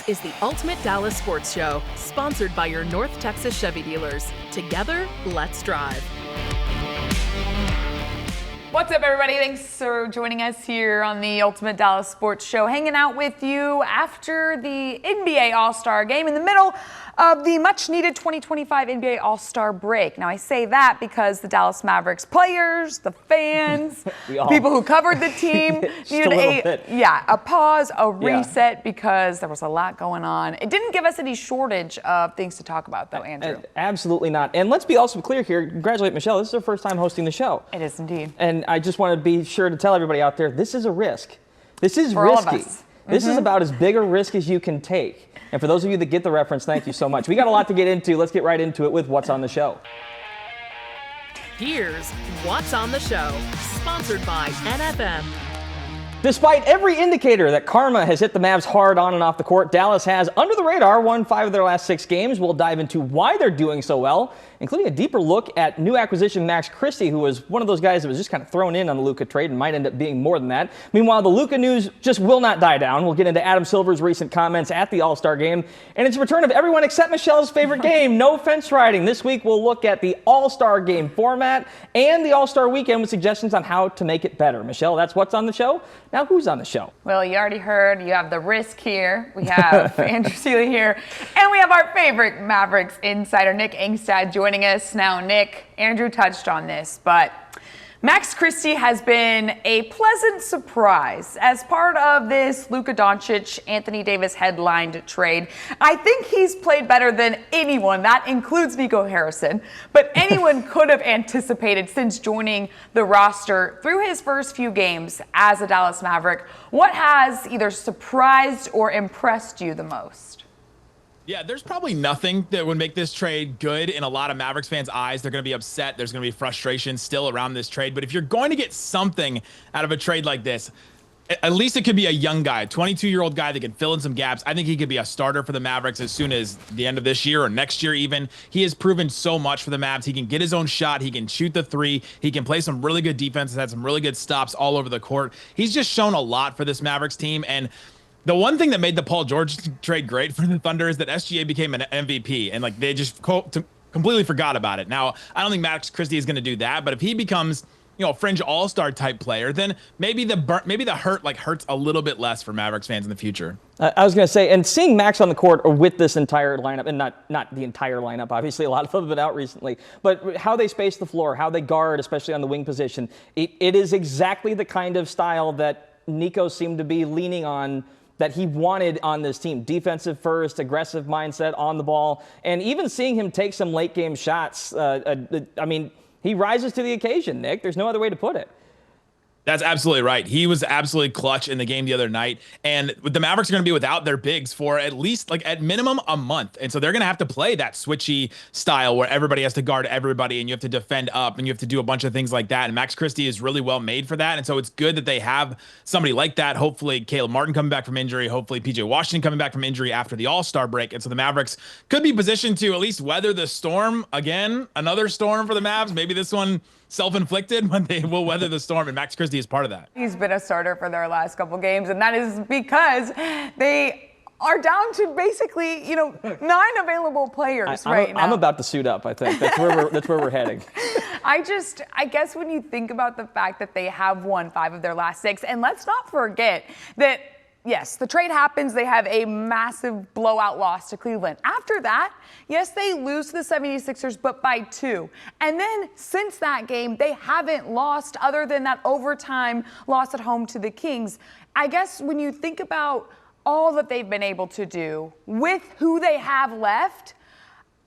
This is the Ultimate Dallas Sports Show, sponsored by your North Texas Chevy dealers. Together, let's drive. What's up, everybody? Thanks for joining us here on the Ultimate Dallas Sports Show, hanging out with you after the NBA All-Star Game in the middle of the much-needed 2025 NBA All-Star break. Now, I say that because the Dallas Mavericks players, the fans, people who covered the team needed a pause, a reset, because there was a lot going on. It didn't give us any shortage of things to talk about, though, Andrew. Absolutely not. And let's be also clear here. Congratulate Michelle. This is her first time hosting the show. It is indeed. And I just want to be sure to tell everybody out there, this is a risk. This is for risky. All of us. This is about as big a risk as you can take. And for those of you that get the reference, thank you so much. We got a lot to get into. Let's get right into it with What's on the Show. Here's What's on the Show, sponsored by NFM. Despite every indicator that karma has hit the Mavs hard on and off the court, Dallas has, under the radar, won 5 of their last 6 games. We'll dive into why they're doing so well, including a deeper look at new acquisition Max Christie, who was one of those guys that was just kind of thrown in on the Luka trade and might end up being more than that. Meanwhile, the Luka news just will not die down. We'll get into Adam Silver's recent comments at the All-Star Game, and it's a return of everyone except Michelle's favorite game, no fence riding. This week, we'll look at the All-Star Game format and the All-Star Weekend with suggestions on how to make it better. Michelle, that's What's on the Show. Now, who's on the show? Well, you already heard. You have the risk here. We have Andrew Cely here. And we have our favorite Mavericks insider, Nick Angstadt, joining us. Now, Nick, Andrew touched on this, but Max Christie has been a pleasant surprise as part of this Luka Doncic, Anthony Davis headlined trade. I think he's played better than anyone, that includes Nico Harrison, but anyone could have anticipated since joining the roster through his first few games as a Dallas Maverick. What has either surprised or impressed you the most? Yeah, there's probably nothing that would make this trade good in a lot of Mavericks fans' eyes. They're going to be upset. There's going to be frustration still around this trade. But if you're going to get something out of a trade like this, at least it could be a young guy, 22-year-old guy that can fill in some gaps. I think he could be a starter for the Mavericks as soon as the end of this year or next year even. He has proven so much for the Mavs. He can get his own shot. He can shoot the three. He can play some really good defense. Has had some really good stops all over the court. He's just shown a lot for this Mavericks team. And the one thing that made the Paul George trade great for the Thunder is that SGA became an MVP, and like they just completely forgot about it. Now, I don't think Max Christie is going to do that, but if he becomes, a fringe all-star type player, then maybe the hurt hurts a little bit less for Mavericks fans in the future. I was going to say, and seeing Max on the court with this entire lineup, and not the entire lineup, obviously a lot of them have been out recently, but how they space the floor, how they guard, especially on the wing position, it is exactly the kind of style that Nico seemed to be leaning on, that he wanted on this team. Defensive first, aggressive mindset on the ball, and even seeing him take some late game shots. He rises to the occasion, Nick. There's no other way to put it. That's absolutely right. He was absolutely clutch in the game the other night. And the Mavericks are going to be without their bigs for at least, at minimum, a month. And so they're going to have to play that switchy style where everybody has to guard everybody and you have to defend up and you have to do a bunch of things like that. And Max Christie is really well made for that. And so it's good that they have somebody like that. Hopefully, Caleb Martin coming back from injury. Hopefully, PJ Washington coming back from injury after the All-Star break. And so the Mavericks could be positioned to at least weather the storm. Again, another storm for the Mavs. Maybe this one self-inflicted, but they will weather the storm, and Max Christie is part of that. He's been a starter for their last couple games, and that is because they are down to basically, 9 available players right now. I'm about to suit up, I think. That's where we're heading. I guess when you think about the fact that they have won 5 of their last 6, and let's not forget that, yes, the trade happens. They have a massive blowout loss to Cleveland. After that, yes, they lose to the 76ers, but by 2. And then since that game, they haven't lost other than that overtime loss at home to the Kings. I guess when you think about all that they've been able to do with who they have left,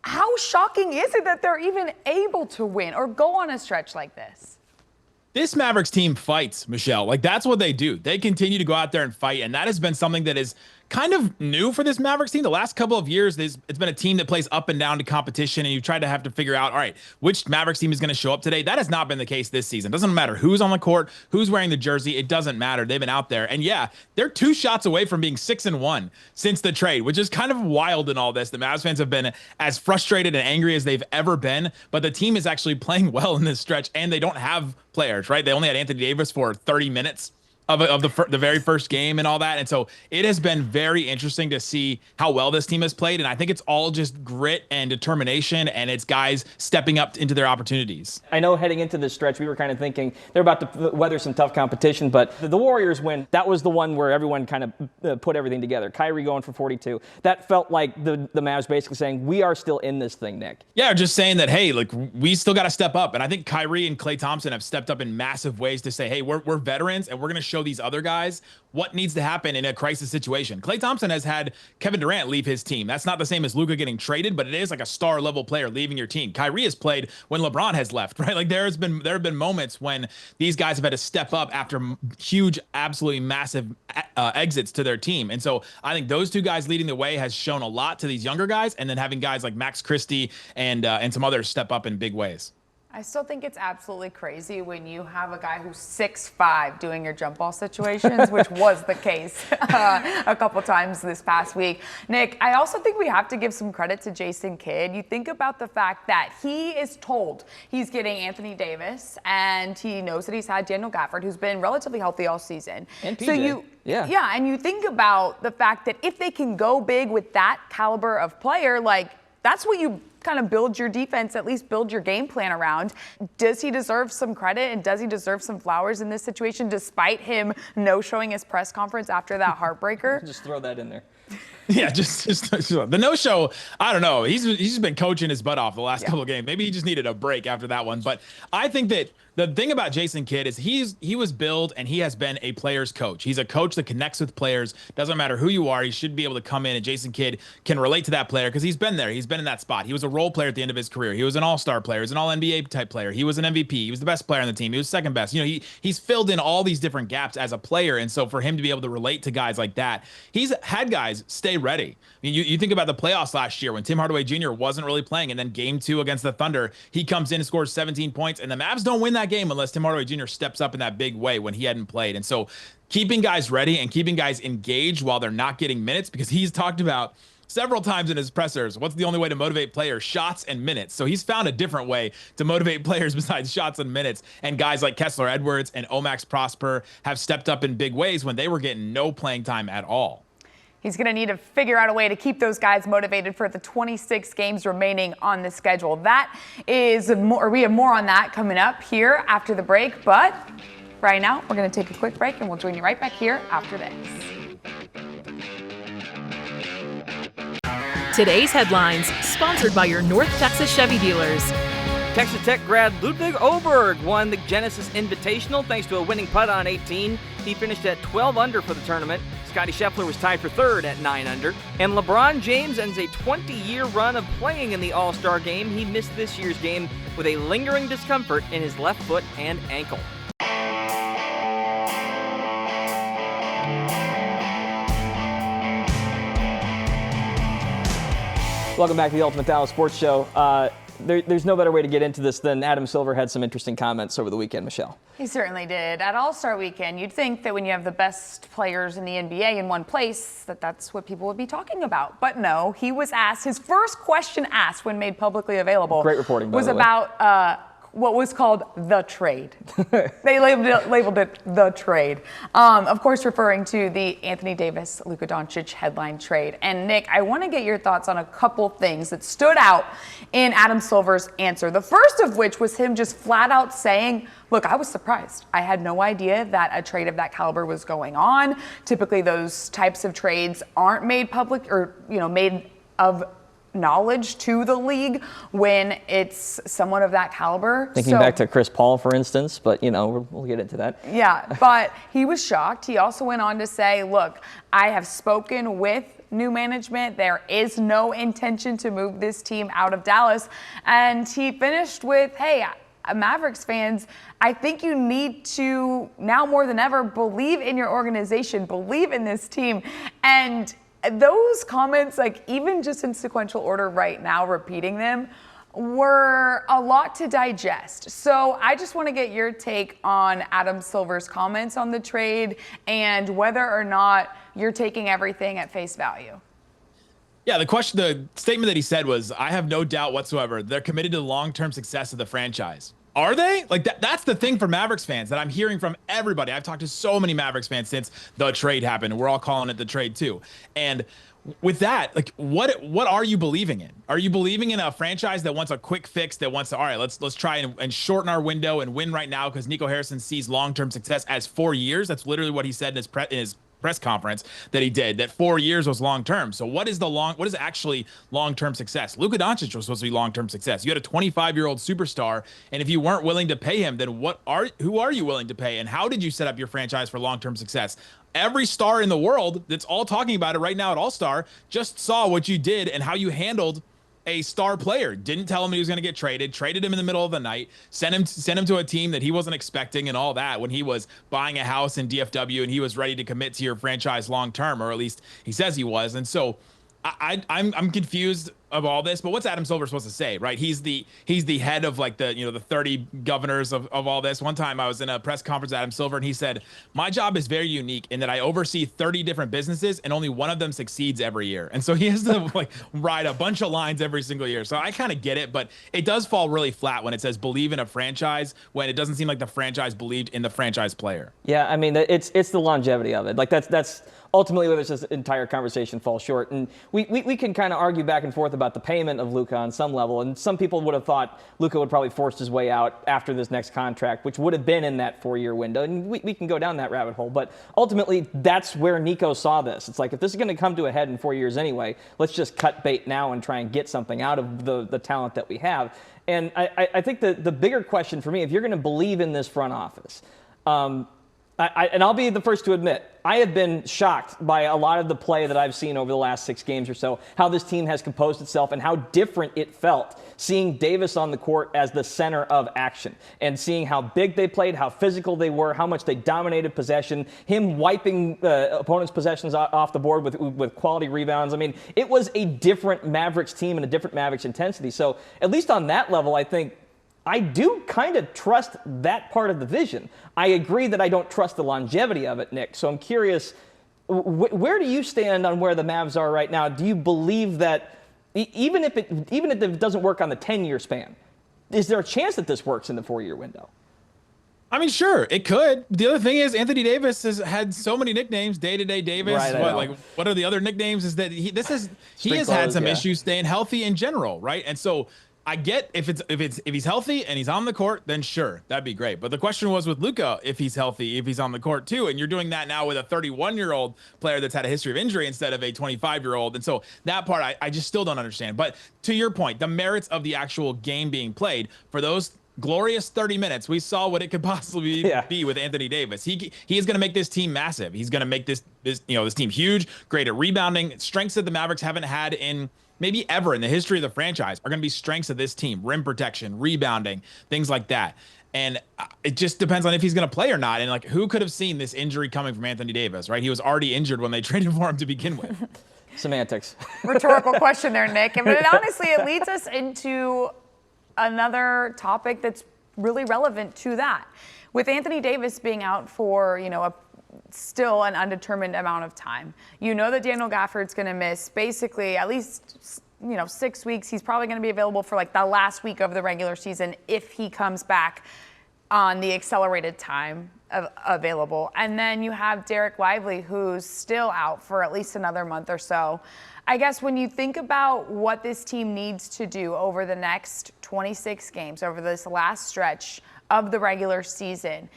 how shocking is it that they're even able to win or go on a stretch like this? This Mavericks team fights, Michelle. That's what they do. They continue to go out there and fight, and that has been something that is kind of new for this Mavericks team. The last couple of years, it's been a team that plays up and down to competition, and you try to have to figure out, all right, which Mavericks team is going to show up today. That has not been the case this season. It doesn't matter who's on the court, who's wearing the jersey. It doesn't matter. They've been out there. And yeah, they're 2 shots away from being 6-1 since the trade, which is kind of wild in all this. The Mavs fans have been as frustrated and angry as they've ever been, but the team is actually playing well in this stretch, and they don't have players, right? They only had Anthony Davis for 30 minutes of the very first game and all that. And so it has been very interesting to see how well this team has played. And I think it's all just grit and determination, and it's guys stepping up into their opportunities. I know heading into this stretch, we were kind of thinking they're about to weather some tough competition, but the Warriors win, that was the one where everyone kind of put everything together. Kyrie going for 42. That felt like the Mavs basically saying, we are still in this thing, Nick. Yeah, just saying that, hey, like, we still got to step up. And I think Kyrie and Klay Thompson have stepped up in massive ways to say, hey, we're veterans, and we're going to show these other guys what needs to happen in a crisis situation. Klay Thompson has had Kevin Durant leave his team. That's not the same as Luka getting traded, but it is like a star level player leaving your team. Kyrie has played when LeBron has left, right? Like there have been moments when these guys have had to step up after huge, absolutely massive exits to their team. And so I think those two guys leading the way has shown a lot to these younger guys, and then having guys like Max Christie and some others step up in big ways. I still think it's absolutely crazy when you have a guy who's 6'5" doing your jump ball situations, which was the case a couple times this past week. Nick, I also think we have to give some credit to Jason Kidd. You think about the fact that he is told he's getting Anthony Davis, and he knows that he's had Daniel Gafford, who's been relatively healthy all season. And PJ. So yeah, and you think about the fact that if they can go big with that caliber of player, like that's what you kind of build your defense, at least build your game plan around. Does he deserve some credit, and does he deserve some flowers in this situation, despite him no-showing his press conference after that heartbreaker? Just throw that in there. Yeah, just the no-show. I don't know. He's just been coaching his butt off the last couple of games. Maybe he just needed a break after that one. But I think that the thing about Jason Kidd is he was billed, and he has been a player's coach. He's a coach that connects with players. Doesn't matter who you are, he should be able to come in, and Jason Kidd can relate to that player because he's been there. He's been in that spot. He was a role player at the end of his career. He was an all-star player. He was an all-NBA type player. He was an MVP. He was the best player on the team. He was second best. You know, he's filled in all these different gaps as a player, and so for him to be able to relate to guys like that, he's had guys stay ready. I mean, you think about the playoffs last year when Tim Hardaway Jr. wasn't really playing, and then game 2 against the Thunder, he comes in and scores 17 points, and the Mavs don't win that game unless Tim Hardaway Jr. steps up in that big way when he hadn't played. And so keeping guys ready and keeping guys engaged while they're not getting minutes, because he's talked about several times in his pressers, what's the only way to motivate players? Shots and minutes. So he's found a different way to motivate players besides shots and minutes. And guys like Kessler Edwards and Omax Prosper have stepped up in big ways when they were getting no playing time at all. He's going to need to figure out a way to keep those guys motivated for the 26 games remaining on the schedule. That is more, we have more on that coming up here after the break. But right now, we're going to take a quick break, and we'll join you right back here after this. Today's headlines, sponsored by your North Texas Chevy dealers. Texas Tech grad Ludwig Oberg won the Genesis Invitational thanks to a winning putt on 18. He finished at 12 under for the tournament. Scotty Scheffler was tied for third at 9 under. And LeBron James ends a 20-year run of playing in the All-Star game. He missed this year's game with a lingering discomfort in his left foot and ankle. Welcome back to the Ultimate Dallas Sports Show. There's no better way to get into this than Adam Silver had some interesting comments over the weekend, Michelle. He certainly did. At All-Star Weekend, you'd think that when you have the best players in the NBA in one place, that's what people would be talking about. But no, he was asked, his first question asked when made publicly available. Great reporting, by was the way. about what was called the trade. They labeled it the trade. Of course, referring to the Anthony Davis, Luka Doncic headline trade. And Nick, I want to get your thoughts on a couple things that stood out in Adam Silver's answer. The first of which was him just flat out saying, look, I was surprised. I had no idea that a trade of that caliber was going on. Typically, those types of trades aren't made public or, made of knowledge to the league when it's someone of that caliber. Thinking back to Chris Paul, for instance, but, we'll get into that. Yeah, but he was shocked. He also went on to say, look, I have spoken with new management. There is no intention to move this team out of Dallas. And he finished with, hey, Mavericks fans, I think you need to, now more than ever, believe in your organization, believe in this team. And those comments, like even just in sequential order right now, repeating them, were a lot to digest. So I just want to get your take on Adam Silver's comments on the trade and whether or not you're taking everything at face value. Yeah, the statement that he said was, I have no doubt whatsoever they're committed to the long-term success of the franchise. Are they? Like that's the thing for Mavericks fans that I'm hearing from everybody. I've talked to so many Mavericks fans since the trade happened. We're all calling it the trade too. And with that, like what are you believing in? Are you believing in a franchise that wants a quick fix, that wants to, all right, let's try and shorten our window and win right now because Nico Harrison sees long-term success as 4 years? That's literally what he said in his press conference that he did, that 4 years was long-term. So what is actually long-term success? Luka Doncic was supposed to be long-term success. You had a 25-year-old superstar, and if you weren't willing to pay him, then who are you willing to pay? And how did you set up your franchise for long-term success? Every star in the world that's all talking about it right now at All-Star just saw what you did and how you handled a star player. Didn't tell him he was going to get traded him in the middle of the night, sent him to a team that he wasn't expecting and all that when he was buying a house in DFW and he was ready to commit to your franchise long term, or at least he says he was. And so I'm confused of all this, but what's Adam Silver supposed to say, right? He's the head of like the 30 governors of all this. One time I was in a press conference with Adam Silver and he said, my job is very unique in that I oversee 30 different businesses and only one of them succeeds every year. And so he has to like ride a bunch of lines every single year. So I kind of get it, but it does fall really flat when it says believe in a franchise when it doesn't seem like the franchise believed in the franchise player. Yeah, I mean, it's the longevity of it. Like that's ultimately where this entire conversation falls short. And we can kind of argue back and forth about the payment of Luka on some level. And some people would have thought Luka would probably force his way out after this next contract, which would have been in that 4-year window. And we can go down that rabbit hole. But ultimately, that's where Nico saw this. It's like, if this is going to come to a head in 4 years anyway, let's just cut bait now and try and get something out of the talent that we have. And I think the bigger question for me, if you're going to believe in this front office, and I'll be the first to admit, I have been shocked by a lot of the play that I've seen over the last 6 games or so, how this team has composed itself and how different it felt seeing Davis on the court as the center of action and seeing how big they played, how physical they were, how much they dominated possession, him wiping opponents' possessions off the board with quality rebounds. I mean, it was a different Mavericks team and a different Mavericks intensity. So at least on that level, I think I do kind of trust that part of the vision. I agree that I don't trust the longevity of it, Nick. So I'm curious, where do you stand on where the Mavs are right now? Do you believe that even if it doesn't work on the 10-year span, is there a chance that this works in the 4-year window? I mean, sure, it could. The other thing is Anthony Davis has had so many nicknames. Day-to-day Davis. Right, what are the other nicknames? Is that he has had some issues staying healthy in general, right? And so I get if he's healthy and he's on the court, then sure, that'd be great. But the question was with Luka, if he's healthy, if he's on the court too, and you're doing that now with a 31-year-old player that's had a history of injury instead of a 25-year-old. And so that part I just still don't understand. But to your point, the merits of the actual game being played, for those glorious 30 minutes, we saw what it could possibly be with Anthony Davis. He is going to make this team massive. He's going to make this team huge, great at rebounding, strengths that the Mavericks haven't had in maybe ever in the history of the franchise are going to be strengths of this team: rim protection, rebounding, things like that. And it just depends on if he's going to play or not. And like, who could have seen this injury coming from Anthony Davis, right? He was already injured when they traded for him to begin with. Semantics. Rhetorical question there, Nick. But honestly, it leads us into another topic that's really relevant to that. With Anthony Davis being out for, still an undetermined amount of time, that Daniel Gafford's going to miss basically at least 6 weeks. He's probably going to be available for like the last week of the regular season if he comes back on the accelerated time available. And then you have Derek Lively, who's still out for at least another month or so. I guess when you think about what this team needs to do over the next 26 games, over this last stretch of the regular season,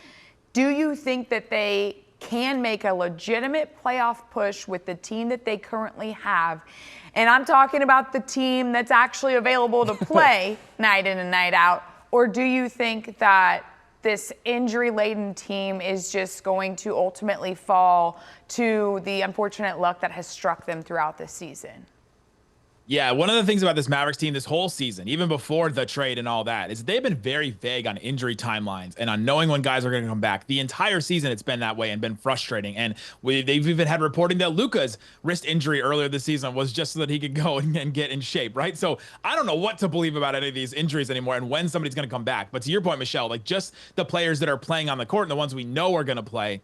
do you think that they can make a legitimate playoff push with the team that they currently have? And I'm talking about the team that's actually available to play night in and night out. Or do you think that this injury-laden team is just going to ultimately fall to the unfortunate luck that has struck them throughout this season? Yeah, one of the things about this Mavericks team this whole season, even before the trade and all that, is they've been very vague on injury timelines and on knowing when guys are going to come back. The entire season it's been that way and been frustrating. And they've even had reporting that Luka's wrist injury earlier this season was just so that he could go and get in shape, right? So I don't know what to believe about any of these injuries anymore and when somebody's going to come back. But to your point, Michelle, like just the players that are playing on the court and the ones we know are going to play,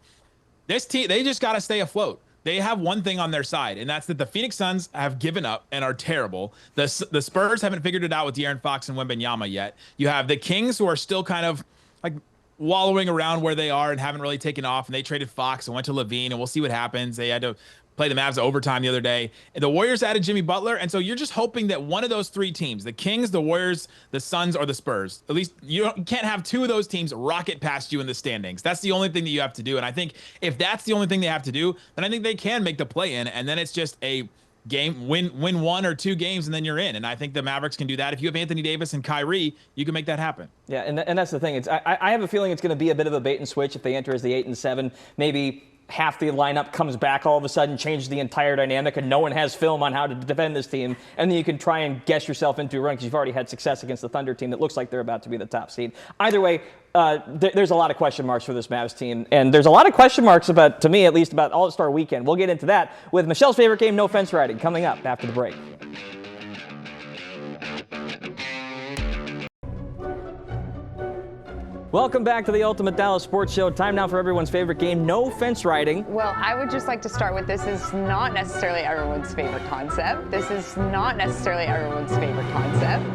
this team, they just got to stay afloat. they have one thing on their side, and that's that the Phoenix Suns have given up and are terrible. The Spurs haven't figured it out with De'Aaron Fox and Wembanyama yet. You have the Kings, who are still kind of like wallowing around where they are and haven't really taken off, and they traded Fox and went to Levine, and we'll see what happens. They had to play the Mavs overtime the other day. And the Warriors added Jimmy Butler, and so you're just hoping that one of those three teams, the Kings, the Warriors, the Suns, or the Spurs, at least you can't have two of those teams rocket past you in the standings. That's the only thing that you have to do. And I think if that's the only thing they have to do, then I think they can make the play-in, and then it's just a game, win 1 or 2 games, and then you're in. And I think the Mavericks can do that. If you have Anthony Davis and Kyrie, you can make that happen. Yeah, and that's the thing. I have a feeling it's going to be a bit of a bait and switch if they enter as the 8 and 7. Maybe half the lineup comes back all of a sudden, changes the entire dynamic, and no one has film on how to defend this team, and then you can try and guess yourself into a run because you've already had success against the Thunder team that looks like they're about to be the top seed. Either way, there's a lot of question marks for this Mavs team, and there's a lot of question marks about, to me at least, about All-Star Weekend. We'll get into that with Michelle's favorite game, no fence riding, coming up after the break. Welcome back to the Ultimate Dallas Sports Show. Time now for everyone's favorite game, no fence riding. Well, I would just like to start with, this is not necessarily everyone's favorite concept. This is not necessarily everyone's favorite concept.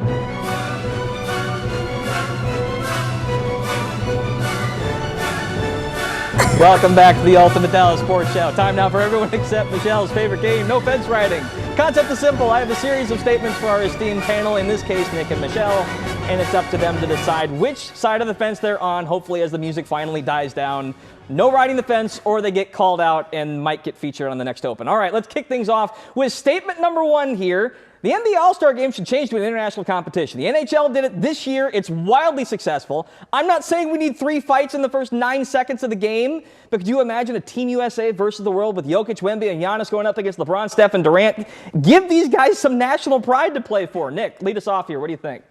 Welcome back to the Ultimate Dallas Sports Show. Time now for everyone except Michelle's favorite game, no fence riding. Concept is simple. I have a series of statements for our esteemed panel, in this case, Nick and Michelle, and it's up to them to decide which side of the fence they're on, hopefully as the music finally dies down. No riding the fence, or they get called out and might get featured on the next Open. All right, let's kick things off with statement number 1 here. The NBA All-Star Game should change to an international competition. The NHL did it this year. It's wildly successful. I'm not saying we need 3 fights in the first 9 seconds of the game, but could you imagine a Team USA versus the world with Jokic, Wemby, and Giannis going up against LeBron, Steph, and Durant? Give these guys some national pride to play for. Nick, lead us off here. What do you think?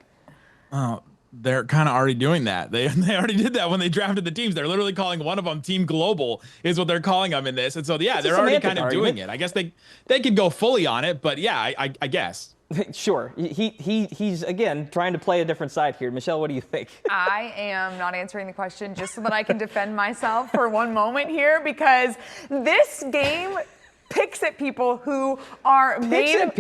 Oh, they're kind of already doing that. They already did that when they drafted the teams. They're literally calling one of them Team Global is what they're calling them in this. And so, yeah, they're already kind of doing it. I guess they could go fully on it, but yeah, I guess. Sure. He's, again, trying to play a different side here. Michelle, what do you think? I am not answering the question just so that I can defend myself for one moment here, because this game picks at people who are made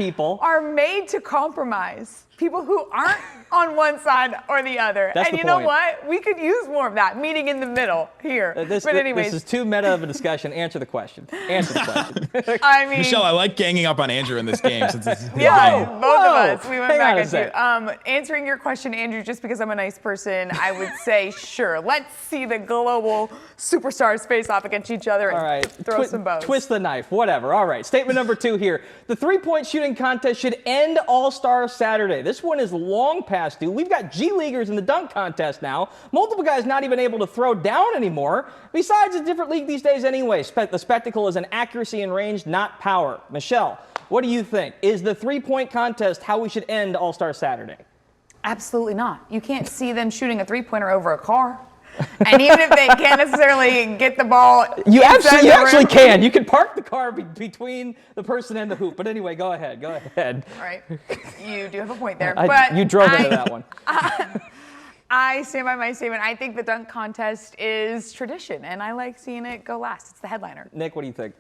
to compromise. People who aren't on one side or the other. That's and the you know point. what? We could use more of that, meeting in the middle here. This is too meta of a discussion. Answer the question. Answer the question. I mean, Michelle, I like ganging up on Andrew in this game. Since it's yeah, both of us. We went Hang on a back at you. Answering your question, Andrew, just because I'm a nice person, I would say, sure, let's see the global superstars face off against each other and All right. throw some bows. Twist the knife, whatever. All right, statement number 2 here. The 3-point shooting contest should end All-Star Saturday. This one is long past due. We've got G-Leaguers in the dunk contest now. Multiple guys not even able to throw down anymore. Besides, it's a different league these days anyway. The spectacle is in accuracy and range, not power. Michelle, what do you think? Is the 3-point contest how we should end All-Star Saturday? Absolutely not. You can't see them shooting a 3-pointer over a car. And even if they can't necessarily get the ball, you actually can. You can park the car between the person and the hoop. But anyway, go ahead. Go ahead. All right. You do have a point there. You drove into that one. I stand by my statement. I think the dunk contest is tradition, and I like seeing it go last. It's the headliner. Nick, what do you think?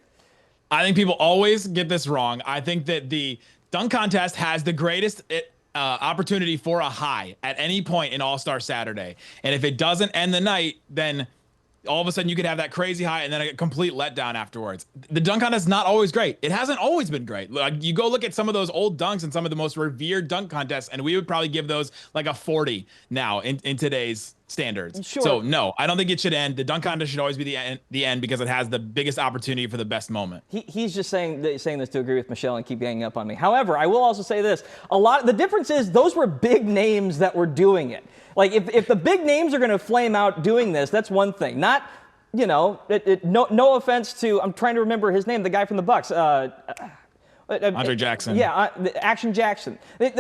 I think people always get this wrong. I think that the dunk contest has the greatest opportunity for a high at any point in All-Star Saturday. And if it doesn't end the night, then all of a sudden you could have that crazy high and then a complete letdown afterwards. The dunk contest is not always great. It hasn't always been great. Like, you go look at some of those old dunks and some of the most revered dunk contests, and we would probably give those like a 40 now in today's standards. Sure. So no, I don't think it should end. The dunk contest should always be the end because it has the biggest opportunity for the best moment. He's just saying this to agree with Michelle and keep ganging up on me. However, I will also say this. The difference is those were big names that were doing it. Like, if the big names are going to flame out doing this, that's one thing. Not, no offense to, I'm trying to remember his name, the guy from the Bucks. Andre Jackson. Yeah, Action Jackson.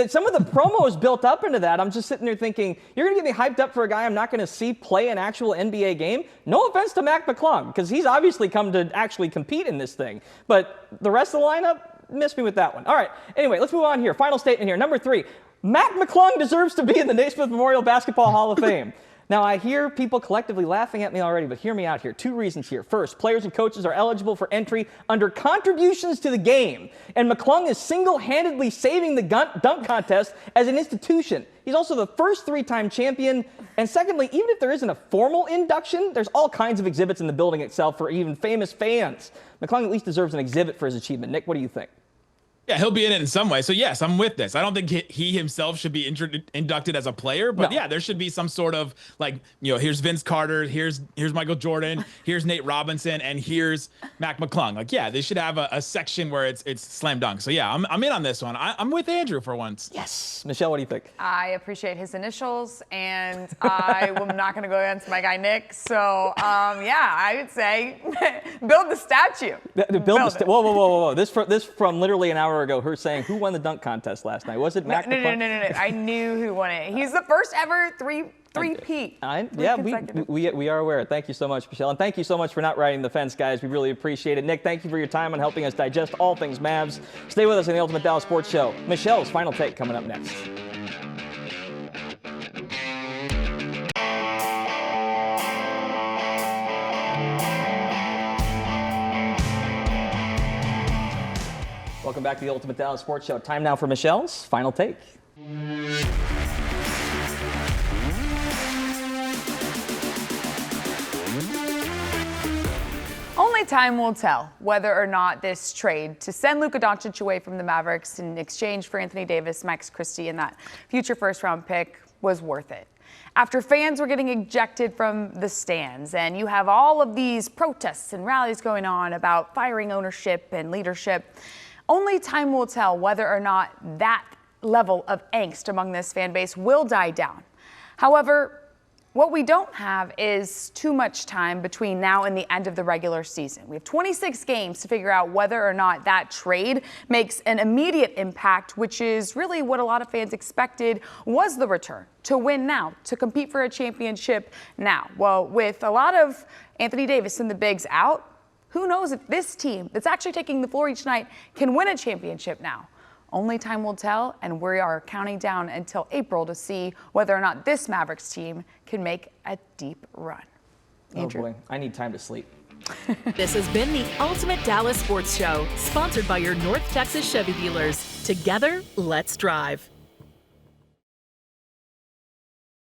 Some of the promos built up into that. I'm just sitting there thinking, you're going to get me hyped up for a guy I'm not going to see play an actual NBA game? No offense to Mac McClung, because he's obviously come to actually compete in this thing. But the rest of the lineup, missed me with that one. All right, anyway, let's move on here. Final statement here. Number 3, Mac McClung deserves to be in the Naismith Memorial Basketball Hall of Fame. Now, I hear people collectively laughing at me already, but hear me out here. 2 reasons here. First, players and coaches are eligible for entry under contributions to the game, and McClung is single-handedly saving the dunk contest as an institution. He's also the first 3-time champion. And secondly, even if there isn't a formal induction, there's all kinds of exhibits in the building itself for even famous fans. McClung at least deserves an exhibit for his achievement. Nick, what do you think? Yeah, he'll be in it in some way. So yes, I'm with this. I don't think he himself should be inducted as a player, but yeah, there should be some sort of here's Vince Carter, here's Michael Jordan, here's Nate Robinson, and here's Mac McClung. They should have a section where it's slam dunk. So yeah, I'm in on this one. I'm with Andrew for once. Yes, Michelle, what do you think? I appreciate his initials, and I am not going to go against my guy Nick. So yeah, I would say build the statue. Whoa. This from literally an hour ago, her saying, who won the dunk contest last night? Was it Mac McClung? No. I knew who won it. He's the first ever three-peat. Yeah, we are aware. Thank you so much, Michelle. And thank you so much for not riding the fence, guys. We really appreciate it. Nick, thank you for your time on helping us digest all things Mavs. Stay with us on the Ultimate Dallas Sports Show. Michelle's final take coming up next. Welcome back to the Ultimate Dallas Sports Show. Time now for Michelle's final take. Only time will tell whether or not this trade to send Luka Doncic away from the Mavericks in exchange for Anthony Davis, Max Christie, and that future first-round pick was worth it. After fans were getting ejected from the stands, and you have all of these protests and rallies going on about firing ownership and leadership, only time will tell whether or not that level of angst among this fan base will die down. However, what we don't have is too much time between now and the end of the regular season. We have 26 games to figure out whether or not that trade makes an immediate impact, which is really what a lot of fans expected was the return, to win now, to compete for a championship now. Well, with a lot of Anthony Davis and the bigs out, who knows if this team that's actually taking the floor each night can win a championship now? Only time will tell, and we are counting down until April to see whether or not this Mavericks team can make a deep run. Andrew? Oh boy, I need time to sleep. This has been the Ultimate Dallas Sports Show, sponsored by your North Texas Chevy dealers. Together, let's drive.